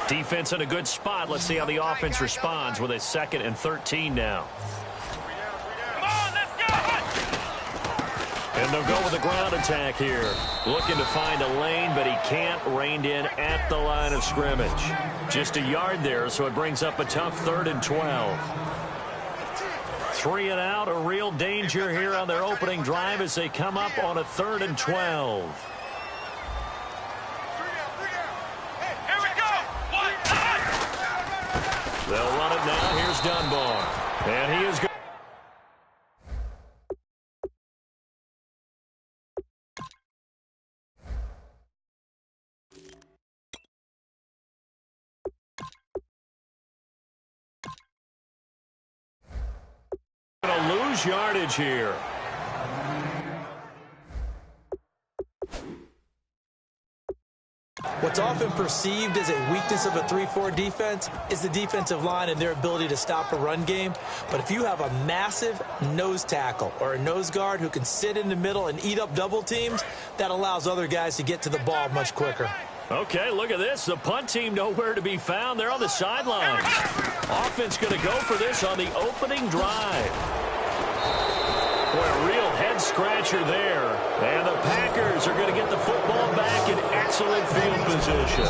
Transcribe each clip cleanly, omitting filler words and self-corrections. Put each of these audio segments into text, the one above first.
Defense in a good spot. Let's see how the offense responds with a 2nd and 13 now. And they'll go with a ground attack here. Looking to find a lane, but he can't. Reined in at the line of scrimmage. Just a yard there, so it brings up a tough 3rd and 12. 3 and out, a real danger here on their opening drive as they come up on a 3rd and 12. They'll run it now. Here's Dunbar. And he is good. Going to lose yardage here. What's often perceived as a weakness of a 3-4 defense is the defensive line and their ability to stop a run game. But if you have a massive nose tackle or a nose guard who can sit in the middle and eat up double teams, that allows other guys to get to the ball much quicker. Okay, look at this. The punt team nowhere to be found. They're on the sidelines. Offense going to go for this on the opening drive. Boy, a real head-scratcher there. And the Packers are going to get the football back in excellent field position.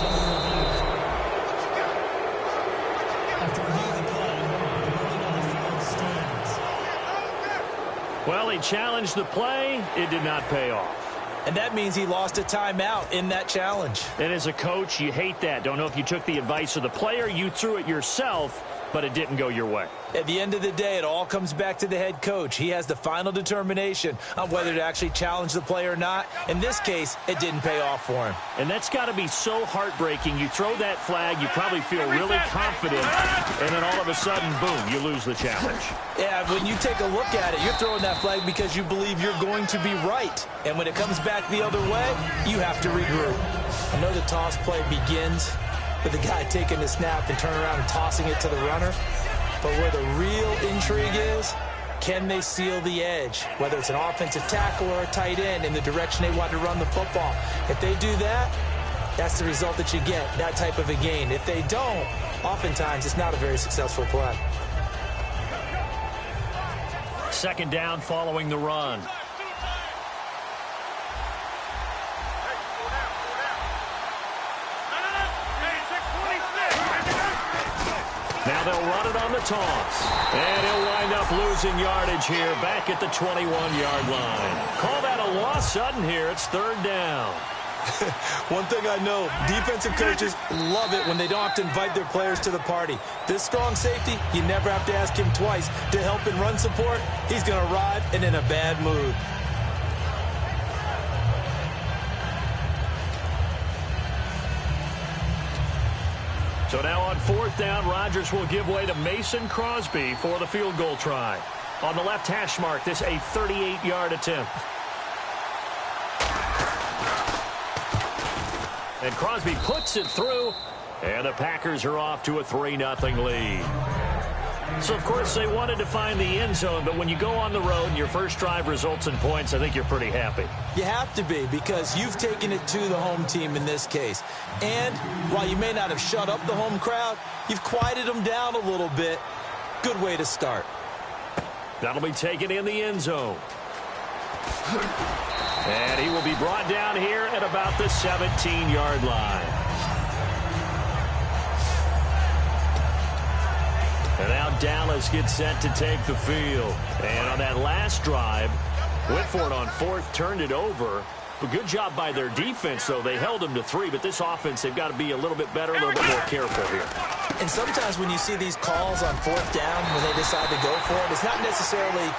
Well, he challenged the play. It did not pay off. And that means he lost a timeout in that challenge. And as a coach, you hate that. Don't know if you took the advice of the player. You threw it yourself, but it didn't go your way. At the end of the day, it all comes back to the head coach. He has the final determination on whether to actually challenge the play or not. In this case, it didn't pay off for him. And that's got to be so heartbreaking. You throw that flag, you probably feel really confident, and then all of a sudden, boom, you lose the challenge. Yeah, when you take a look at it, you're throwing that flag because you believe you're going to be right. And when it comes back the other way, you have to regroup. I know the toss play begins with the guy taking the snap and turning around and tossing it to the runner. But where the real intrigue is, can they seal the edge, whether it's an offensive tackle or a tight end, in the direction they want to run the football? If they do that, that's the result that you get, that type of a gain. If they don't, oftentimes it's not a very successful play. 2nd down following the run. Now they'll run it on the toss. And he'll wind up losing yardage here back at the 21-yard line. Call that a loss sudden here. It's 3rd down. One thing I know, defensive coaches love it when they don't have to invite their players to the party. This strong safety, you never have to ask him twice to help in run support. He's going to arrive and in a bad mood. So now on 4th down, Rodgers will give way to Mason Crosby for the field goal try. On the left hash mark, this a 38-yard attempt. And Crosby puts it through, and the Packers are off to a 3-0 lead. So, of course, they wanted to find the end zone, but when you go on the road and your first drive results in points, I think you're pretty happy. You have to be, because you've taken it to the home team in this case. And while you may not have shut up the home crowd, you've quieted them down a little bit. Good way to start. That'll be taken in the end zone. And he will be brought down here at about the 17-yard line. And now Dallas gets set to take the field. And on that last drive, went for it on 4th, turned it over. A good job by their defense, though. They held them to 3, but this offense, they've got to be a little bit better, a little bit more careful here. And sometimes when you see these calls on 4th down, when they decide to go for it, it's not necessarily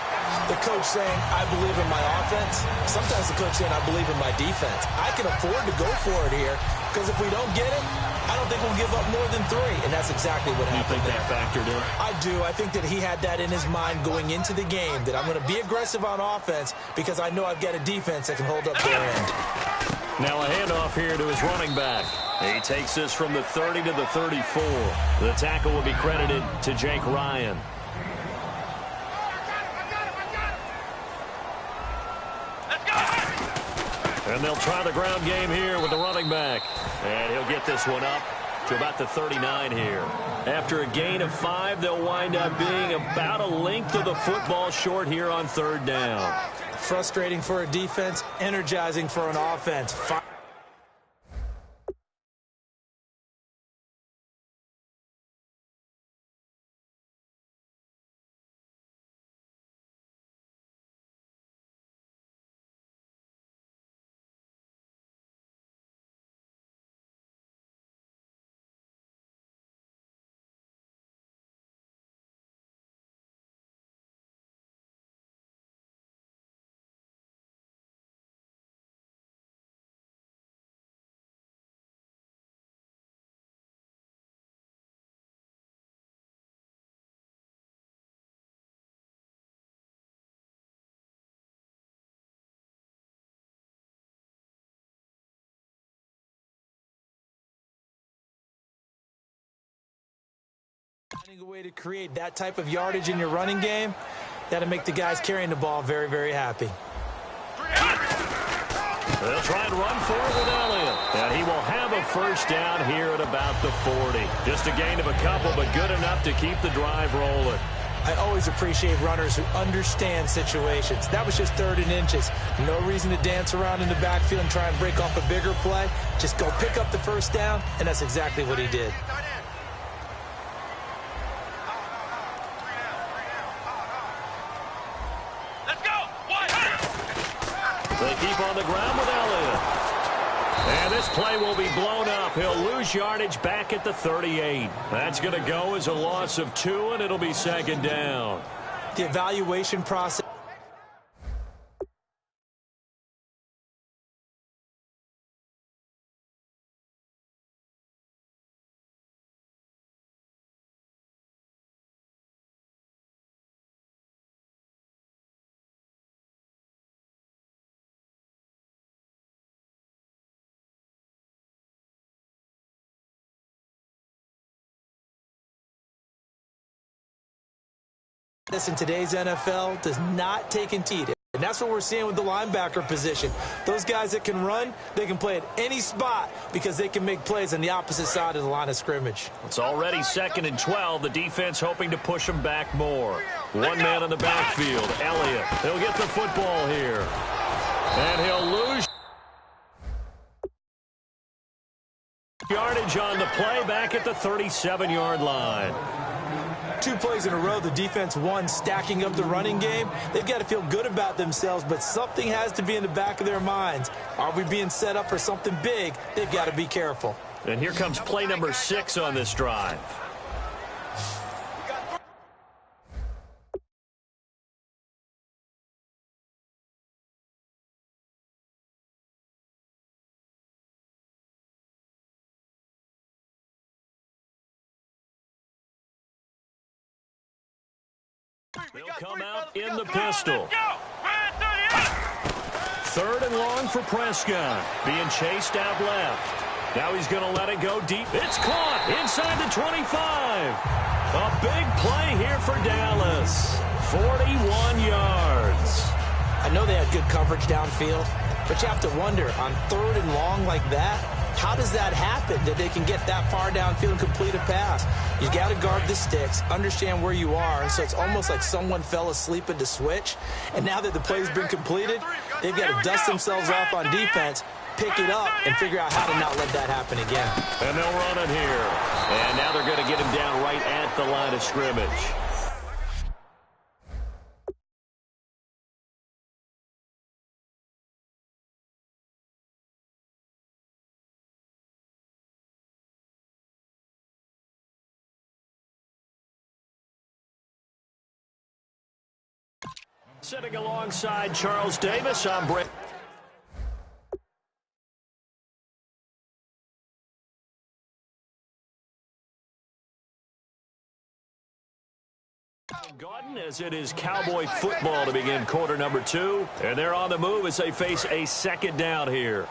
the coach saying, I believe in my offense. Sometimes the coach saying, I believe in my defense. I can afford to go for it here, because if we don't get it, I don't think we'll give up more than 3, and that's exactly what happened there. You think that factored in? I do. I think that he had that in his mind going into the game, that I'm going to be aggressive on offense because I know I've got a defense that can hold up their end. Now a handoff here to his running back. He takes this from the 30 to the 34. The tackle will be credited to Jake Ryan. And they'll try the ground game here with the running back. And he'll get this one up to about the 39 here. After a gain of 5, they'll wind up being about a length of the football short here on 3rd down. Frustrating for a defense, energizing for an offense. Finding a way to create that type of yardage in your running game, that'll make the guys carrying the ball very, very happy. They'll try and run forward with Elliott. And he will have a first down here at about the 40. Just a gain of a couple, but good enough to keep the drive rolling. I always appreciate runners who understand situations. That was just 3rd and inches. No reason to dance around in the backfield and try and break off a bigger play. Just go pick up the first down, and that's exactly what he did. They keep on the ground with Elliott. And this play will be blown up. He'll lose yardage back at the 38. That's going to go as a loss of 2, and it'll be 2nd down. The evaluation process. This in today's NFL does not take in heed. And that's what we're seeing with the linebacker position. Those guys that can run, they can play at any spot because they can make plays on the opposite side of the line of scrimmage. It's already 2nd and 12. The defense hoping to push them back more. One man in the backfield, Elliott. He'll get the football here. And he'll lose yardage on the play back at the 37-yard line. 2 plays in a row, the defense won, stacking up the running game. They've got to feel good about themselves, but something has to be in the back of their minds. Are we being set up for something big? They've got to be careful. And here comes play number 6 on this drive. They'll come out in the pistol. 3rd and long for Prescott. Being chased out left. Now he's going to let it go deep. It's caught inside the 25. A big play here for Dallas. 41 yards. I know they had good coverage downfield, but you have to wonder, on 3rd and long like that, how does that happen that they can get that far downfield and complete a pass? You got to guard the sticks, understand where you are, and so it's almost like someone fell asleep at the switch, and now that the play's been completed, they've got to dust themselves off on defense, pick it up, and figure out how to not let that happen again. And they'll run it here. And now they're going to get him down right at the line of scrimmage. Sitting alongside Charles Davis, I'm Brett. Gordon, as it is Cowboy football to begin quarter number 2. And they're on the move as they face a 2nd down here.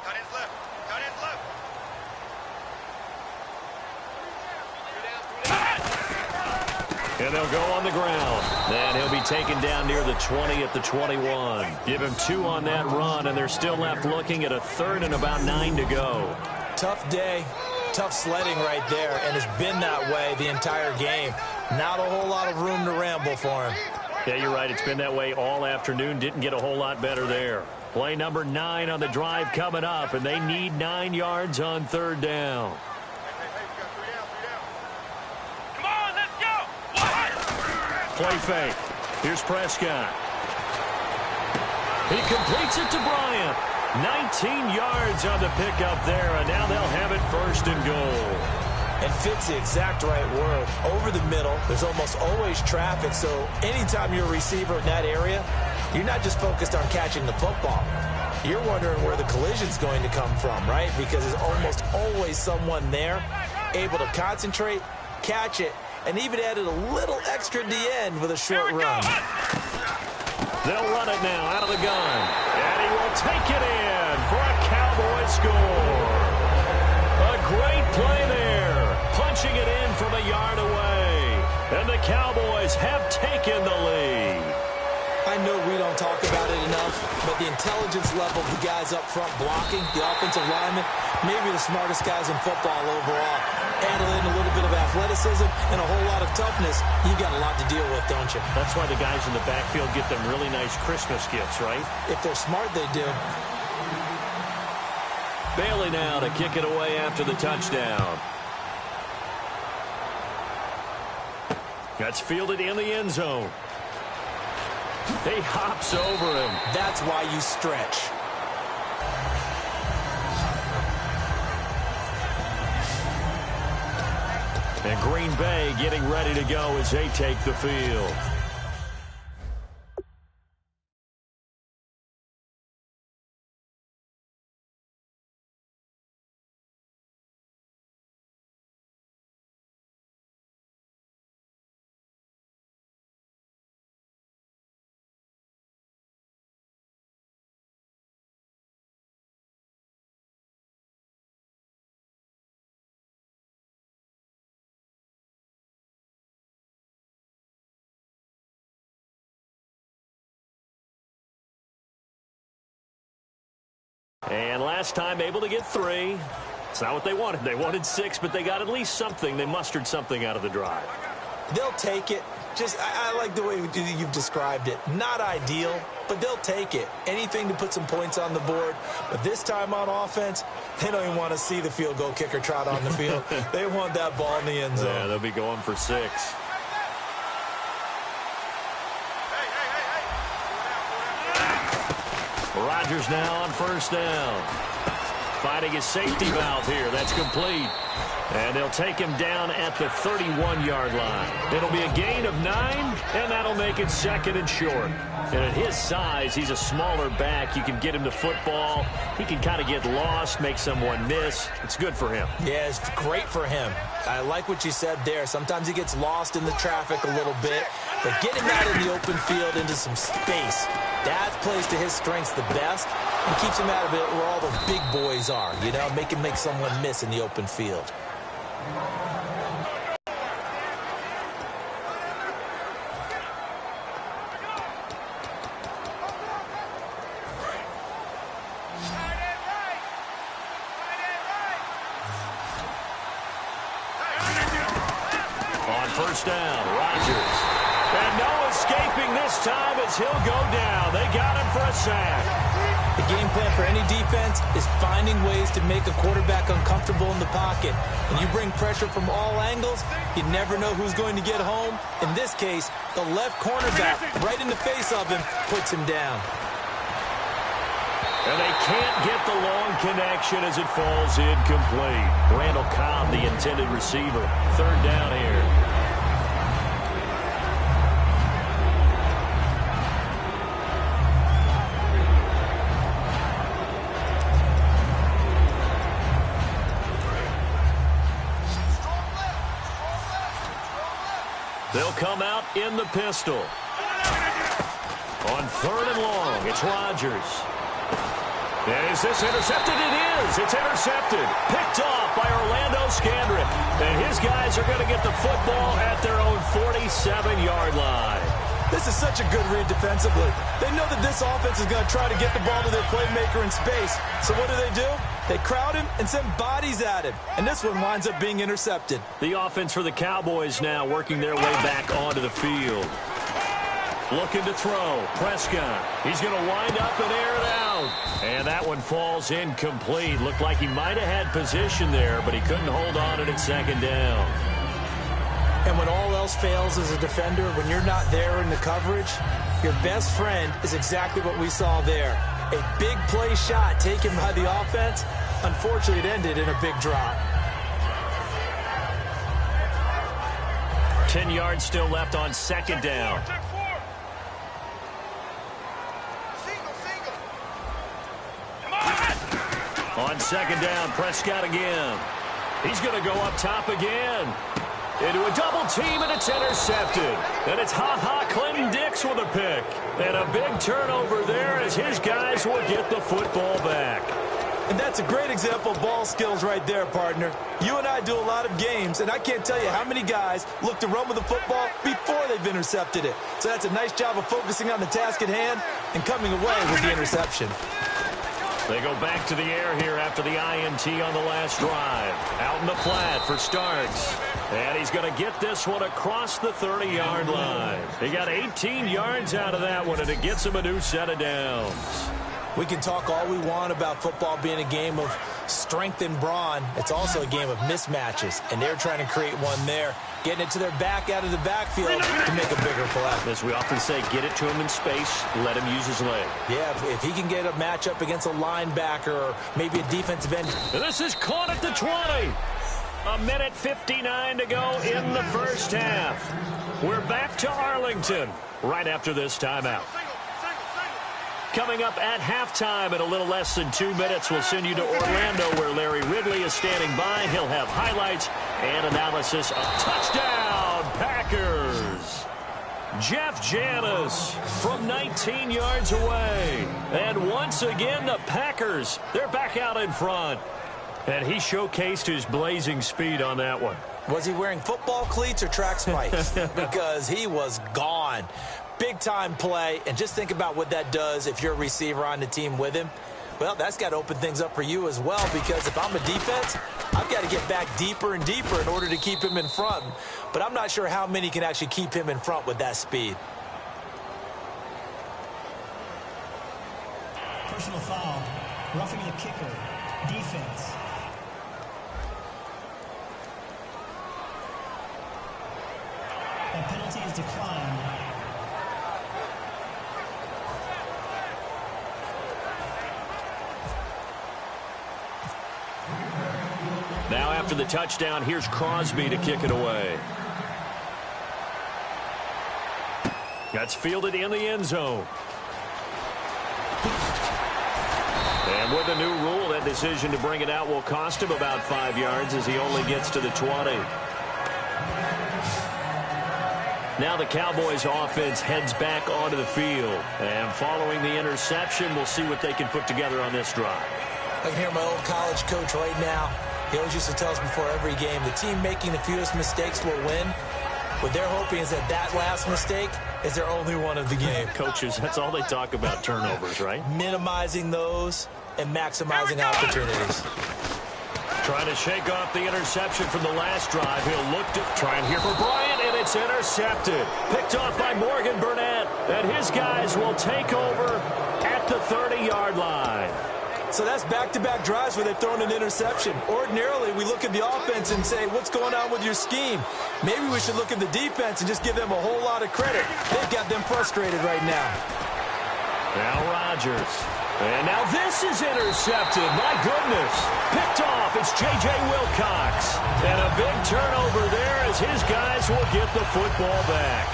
And they'll go on the ground. And he'll be taken down near the 20 at the 21. Give him 2 on that run, and they're still left looking at a 3rd and about 9 to go. Tough day. tough sledding right there, and it's been that way the entire game. Not a whole lot of room to ramble for him. Yeah, you're right. It's been that way all afternoon. Didn't get a whole lot better there. Play number 9 on the drive coming up, and they need 9 yards on 3rd down. Come on, let's go! Play fake. Here's Prescott. He completes it to Bryant. 19 yards on the pickup there, and now they'll have it 1st and goal. And fit's the exact right word. Over the middle, there's almost always traffic, so anytime you're a receiver in that area, you're not just focused on catching the football. You're wondering where the collision's going to come from, right? Because there's almost always someone there able to concentrate, catch it, and even added a little extra at the end with a short run. They'll run it now out of the gun. And he will take it in for a Cowboy score. A great play there. Punching it in from a yard away. And the Cowboys have taken the lead. I know we don't talk about it enough, but the intelligence level of the guys up front blocking, the offensive linemen, maybe the smartest guys in football overall. Add in a little bit of athleticism and a whole lot of toughness, you got a lot to deal with, don't you? That's why the guys in the backfield get them really nice Christmas gifts, right? If they're smart, they do. Bailey now to kick it away after the touchdown. That's fielded in the end zone. He hops over him. That's why you stretch. And Green Bay getting ready to go as they take the field. And last time able to get 3. It's not what they wanted. They wanted 6, but they got at least something. They mustered something out of the drive. They'll take it. I like the way you've described it. Not ideal, but they'll take it. Anything to put some points on the board. But this time on offense, they don't even want to see the field goal kicker trot on the field. They want that ball in the end zone. Yeah, they'll be going for 6. Rodgers now on 1st down. Finding his safety valve here. That's complete. And they'll take him down at the 31-yard line. It'll be a gain of 9, and that'll make it 2nd and short. And at his size, he's a smaller back. You can get him to football. He can kind of get lost, make someone miss. It's good for him. Yeah, it's great for him. I like what you said there. Sometimes he gets lost in the traffic a little bit. But get him out in the open field into some space. That plays to his strengths the best and keeps him out of it where all the big boys are. You know, make him make someone miss in the open field. On 1st down, Rodgers. And no escaping this time as he'll go down. They got him for a sack. The game plan for any defense is finding ways to make a quarterback uncomfortable in the pocket. When you bring pressure from all angles, you never know who's going to get home. In this case, the left cornerback, right in the face of him, puts him down. And they can't get the long connection as it falls incomplete. Randall Cobb, the intended receiver. 3rd down here. They'll come out in the pistol. On 3rd and long, it's Rodgers. Is this intercepted? It is. It's intercepted. Picked off by Orlando Scandrick. And his guys are going to get the football at their own 47-yard line. This is such a good read defensively. They know that this offense is going to try to get the ball to their playmaker in space. So what do? They crowd him and send bodies at him. And this one winds up being intercepted. The offense for the Cowboys now working their way back onto the field. Looking to throw. Prescott. He's going to wind up and air it out. And that one falls incomplete. Looked like he might have had position there, but he couldn't hold on it at second down. And when all else fails as a defender, when you're not there in the coverage, your best friend is exactly what we saw there. A big play shot taken by the offense. Unfortunately, it ended in a big drop. 10 yards still left on second down. On second down, Prescott again. He's going to go up top again. Into a double team, and it's intercepted. And it's Clinton Dix with a pick. And a big turnover there as his guys will get the football back. And that's a great example of ball skills right there, partner. You and I do a lot of games, and I can't tell you how many guys look to run with the football before they've intercepted it. So that's a nice job of focusing on the task at hand and coming away with the interception. They go back to the air here after the INT on the last drive. Out in the flat for Starks. And he's going to get this one across the 30-yard line. He got 18 yards out of that one, and it gets him a new set of downs. We can talk all we want about football being a game of strength and brawn. It's also a game of mismatches, and they're trying to create one there, getting it to their back out of the backfield to make a bigger play. As we often say, get it to him in space, let him use his leg. Yeah, if he can get a matchup against a linebacker or maybe a defensive end. And this is caught at the 20. A minute 59 to go in the first half. We're back to Arlington right after this timeout. Coming up at halftime in a little less than 2 minutes, we'll send you to Orlando where Larry Ridley is standing by. He'll have highlights and analysis of touchdown Packers. Jeff Janis from 19 yards away. And once again, the Packers, they're back out in front. And he showcased his blazing speed on that one. Was he wearing football cleats or track spikes? Because he was gone. Big-time play, and just think about what that does if you're a receiver on the team with him. Well, that's got to open things up for you as well, because if I'm a defense, I've got to get back deeper and deeper in order to keep him in front. But I'm not sure how many can actually keep him in front with that speed. Personal foul, roughing the kicker, defense. That penalty is declined. Now after the touchdown, here's Crosby to kick it away. That's fielded in the end zone. And with a new rule, that decision to bring it out will cost him about 5 yards as he only gets to the 20. Now the Cowboys offense heads back onto the field. And following the interception, we'll see what they can put together on this drive. I can hear my old college coach right now. He always used to tell us before every game, the team making the fewest mistakes will win. What they're hoping is that that last mistake is their only one of the game. Coaches, that's all they talk about, turnovers, right? Minimizing those and maximizing opportunities. Trying to shake off the interception from the last drive. He'll look to try and here for Bryant, and it's intercepted. Picked off by Morgan Burnett, and his guys will take over at the 30-yard line. So that's back-to-back drives where they've thrown an interception. Ordinarily, we look at the offense and say, what's going on with your scheme? Maybe we should look at the defense and just give them a whole lot of credit. They've got them frustrated right now. Now Rodgers. And now this is intercepted. My goodness. Picked off. It's J.J. Wilcox. And a big turnover there as his guys will get the football back.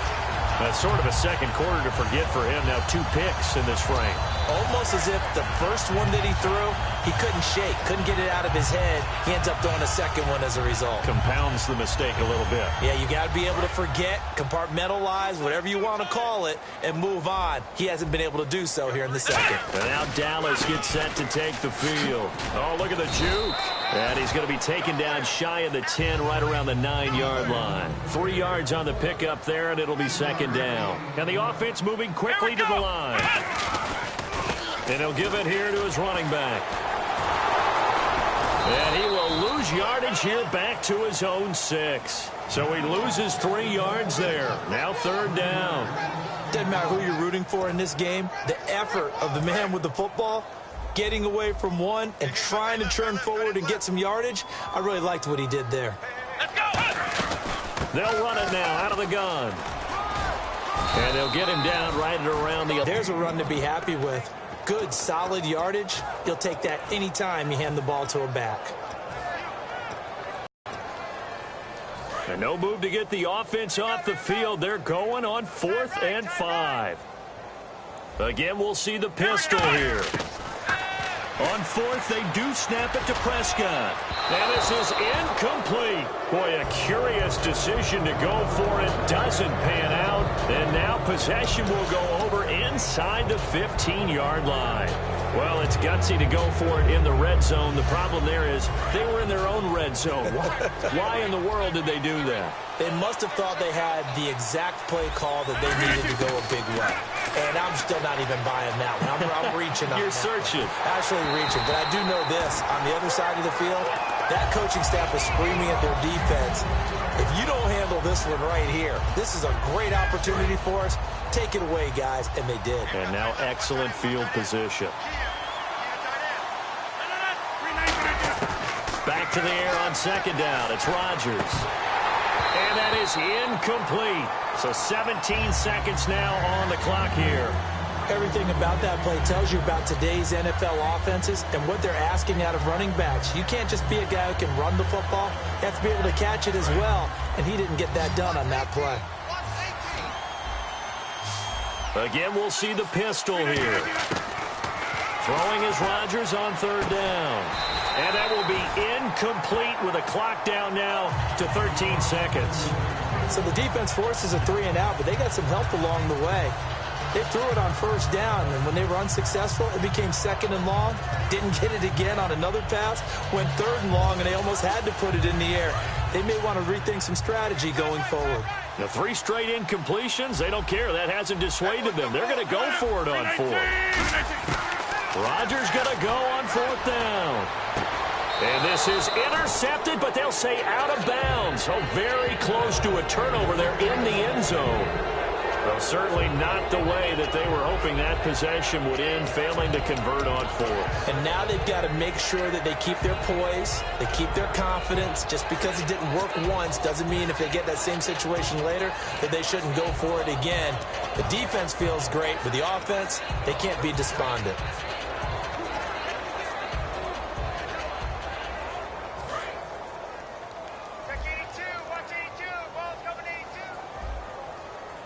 That's sort of a second quarter to forget for him. Now 2 picks in this frame. Almost as if the first one that he threw, he couldn't shake, couldn't get it out of his head. He ends up throwing a second one as a result. Compounds the mistake a little bit. Yeah, you got to be able to forget, compartmentalize, whatever you want to call it, and move on. He hasn't been able to do so here in the second. And now Dallas gets set to take the field. Oh, look at the juke. And he's going to be taken down shy of the 10, right around the 9-yard line. 3 yards on the pickup there, and it'll be 2nd second down. And the offense moving quickly to the line. And he'll give it here to his running back. And he will lose yardage here back to his own 6. So he loses 3 yards there. Now third down. Doesn't matter who you're rooting for in this game. The effort of the man with the football, getting away from one and trying to turn forward and get some yardage, I really liked what he did there. Let's go. They'll run it now out of the gun. And they'll get him down right at around the... There's a run to be happy with. Good, solid yardage. You'll take that anytime you hand the ball to a back. And no move to get the offense off the field. They're going on 4th and 5. Again, we'll see the pistol here. On 4th, they do snap it to Prescott. And this is incomplete. Boy, a curious decision to go for it. Doesn't pan out. And now possession will go over inside the 15-yard line. Well, it's gutsy to go for it in the red zone. The problem there is they were in their own red zone. Why in the world did they do that? They must have thought they had the exact play call that they needed to go a big way. And I'm still not even buying that one. I'm reaching on You're that searching. one. Actually reaching. But I do know this. On the other side of the field, that coaching staff is screaming at their defense. If you don't handle this one right here, this is a great opportunity for us. Take it away, guys. And they did. And now excellent field position. Back to the air on second down. It's Rodgers. And that is incomplete. So 17 seconds now on the clock here. Everything about that play tells you about today's NFL offenses and what they're asking out of running backs. You can't just be a guy who can run the football. You have to be able to catch it as well, and he didn't get that done on that play. Again, we'll see the pistol here. Throwing is Rodgers on third down. And that will be incomplete with a clock down now to 13 seconds. So the defense forces a 3-and-out, but they got some help along the way. They threw it on first down, and when they were unsuccessful, it became 2nd and long. Didn't get it again on another pass. Went 3rd and long, and they almost had to put it in the air. They may want to rethink some strategy going forward. The 3 straight incompletions, they don't care. That hasn't dissuaded them. They're going to go for it on 4th. Rodgers going to go on 4th down. And this is intercepted, but they'll say out of bounds. So very close to a turnover there in the end zone. Well, certainly not the way that they were hoping that possession would end, failing to convert on 4th. And now they've got to make sure that they keep their poise, they keep their confidence. Just because it didn't work once doesn't mean if they get that same situation later that they shouldn't go for it again. The defense feels great, but the offense, they can't be despondent.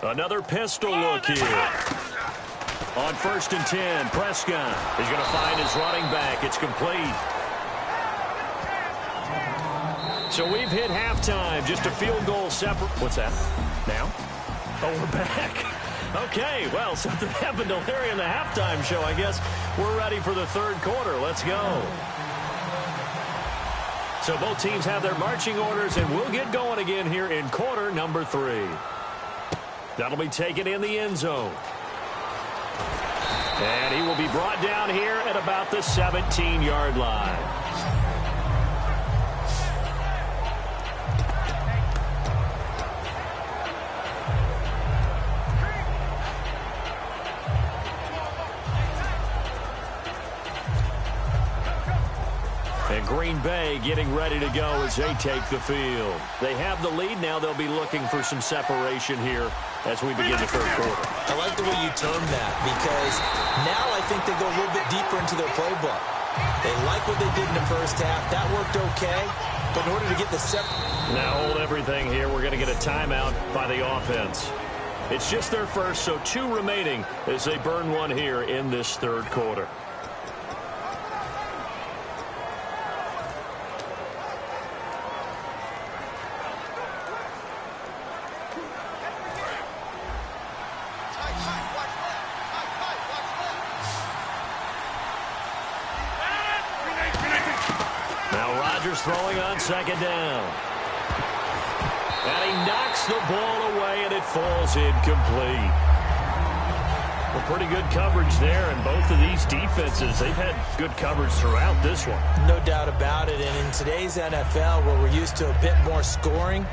Another pistol look here. On 1st and 10, Prescott is going to find his running back. It's complete. So we've hit halftime. Just a field goal separate. What's that? Now? Oh, we're back. Okay, well, something happened to Larry in the halftime show. I guess we're ready for the 3rd quarter. Let's go. So both teams have their marching orders, and we'll get going again here in quarter number 3. That'll be taken in the end zone. And he will be brought down here at about the 17-yard line. And Green Bay getting ready to go as they take the field. They have the lead. Now they'll be looking for some separation here as we begin the 3rd quarter. I like the way you term that because now I think they go a little bit deeper into their playbook. They like what they did in the first half. That worked okay, but in order to get the Now hold everything here. We're going to get a timeout by the offense. It's just their first, so 2 remaining as they burn one here in this 3rd quarter. Throwing on 2nd down. And he knocks the ball away, and it falls incomplete. Well, pretty good coverage there, and both of these defenses, they've had good coverage throughout this one. No doubt about it, and in today's NFL, where we're used to a bit more scoring,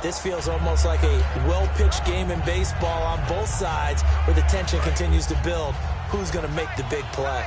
this feels almost like a well-pitched game in baseball on both sides where the tension continues to build. Who's going to make the big play?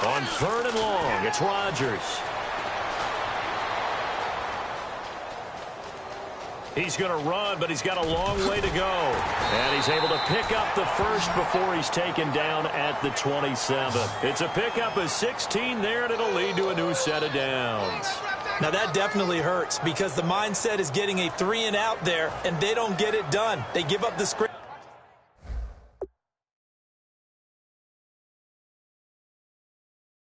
On 3rd and long, it's Rodgers. He's going to run, but he's got a long way to go. And he's able to pick up the first before he's taken down at the 27. It's a pickup of 16 there, and it'll lead to a new set of downs. Now, that definitely hurts because the mindset is getting a 3-and-out there, and they don't get it done. They give up the script.